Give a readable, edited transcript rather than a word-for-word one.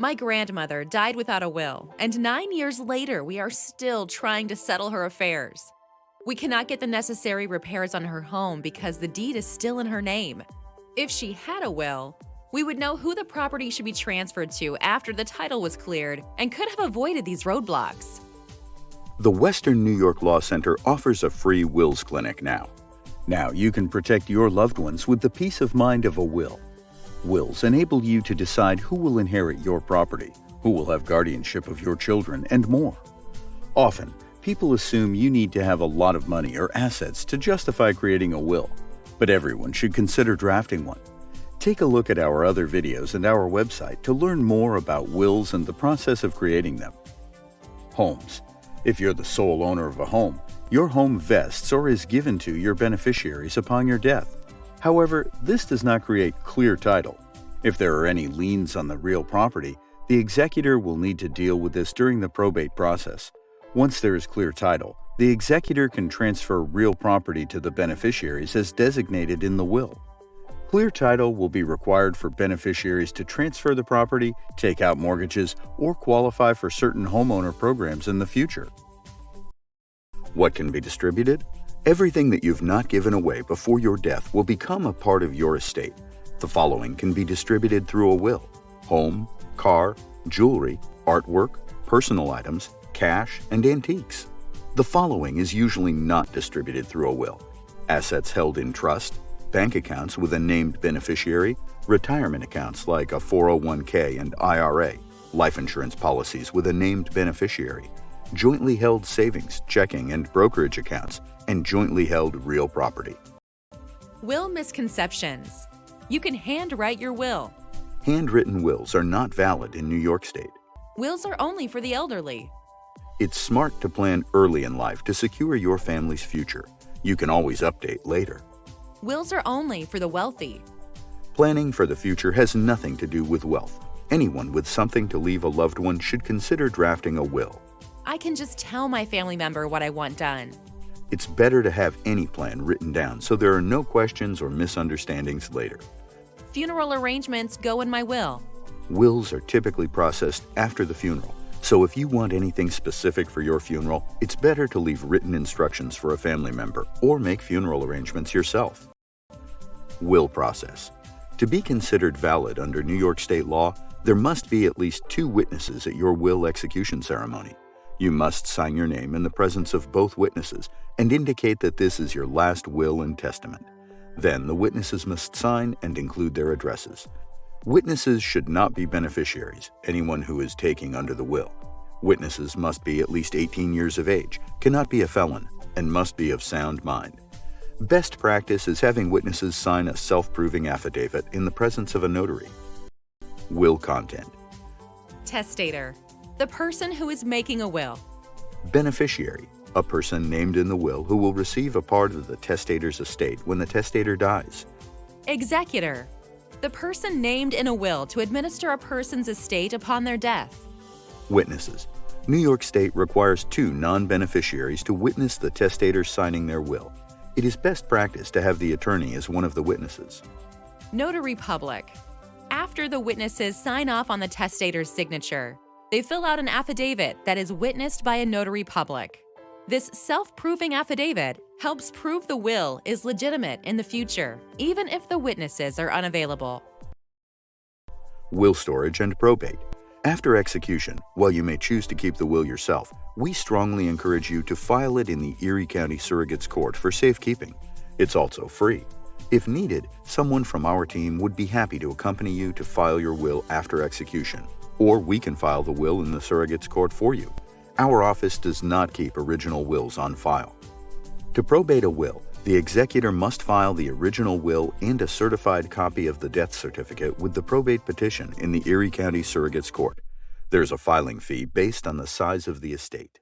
My grandmother died without a will, and 9 years later, we are still trying to settle her affairs. We cannot get the necessary repairs on her home because the deed is still in her name. If she had a will, we would know who the property should be transferred to after the title was cleared and could have avoided these roadblocks. The Western New York Law Center offers a free wills clinic now. Now you can protect your loved ones with the peace of mind of a will. Wills enable you to decide who will inherit your property, who will have guardianship of your children, and more. Often, people assume you need to have a lot of money or assets to justify creating a will, but everyone should consider drafting one. Take a look at our other videos and our website to learn more about wills and the process of creating them. Homes. If you're the sole owner of a home, your home vests or is given to your beneficiaries upon your death. However, this does not create clear title. If there are any liens on the real property, the executor will need to deal with this during the probate process. Once there is clear title, the executor can transfer real property to the beneficiaries as designated in the will. Clear title will be required for beneficiaries to transfer the property, take out mortgages, or qualify for certain homeowner programs in the future. What can be distributed? Everything that you've not given away before your death will become a part of your estate. The following can be distributed through a will: home, car, jewelry, artwork, personal items, cash, and antiques. The following is usually not distributed through a will: assets held in trust, bank accounts with a named beneficiary, retirement accounts like a 401k and IRA, life insurance policies with a named beneficiary, jointly held savings, checking, and brokerage accounts, and jointly held real property. Will misconceptions. You can handwrite your will. Handwritten wills are not valid in New York State. Wills are only for the elderly. It's smart to plan early in life to secure your family's future. You can always update later. Wills are only for the wealthy. Planning for the future has nothing to do with wealth. Anyone with something to leave a loved one should consider drafting a will. I can just tell my family member what I want done. It's better to have any plan written down so there are no questions or misunderstandings later. Funeral arrangements go in my will. Wills are typically processed after the funeral, so if you want anything specific for your funeral, it's better to leave written instructions for a family member or make funeral arrangements yourself. Will process. To be considered valid under New York State law, there must be at least 2 witnesses at your will execution ceremony. You must sign your name in the presence of both witnesses and indicate that this is your last will and testament. Then the witnesses must sign and include their addresses. Witnesses should not be beneficiaries, anyone who is taking under the will. Witnesses must be at least 18 years of age, cannot be a felon, and must be of sound mind. Best practice is having witnesses sign a self-proving affidavit in the presence of a notary. Will content. Testator. The person who is making a will. Beneficiary. A person named in the will who will receive a part of the testator's estate when the testator dies. Executor. The person named in a will to administer a person's estate upon their death. Witnesses. New York State requires 2 non-beneficiaries to witness the testator signing their will. It is best practice to have the attorney as one of the witnesses. Notary public. After the witnesses sign off on the testator's signature, they fill out an affidavit that is witnessed by a notary public. This self-proving affidavit helps prove the will is legitimate in the future, even if the witnesses are unavailable. Will storage and probate. After execution, while you may choose to keep the will yourself, we strongly encourage you to file it in the Erie County Surrogates Court for safekeeping. It's also free. If needed, someone from our team would be happy to accompany you to file your will after execution, or we can file the will in the Surrogates Court for you. Our office does not keep original wills on file. To probate a will, the executor must file the original will and a certified copy of the death certificate with the probate petition in the Erie County Surrogates Court. There's a filing fee based on the size of the estate.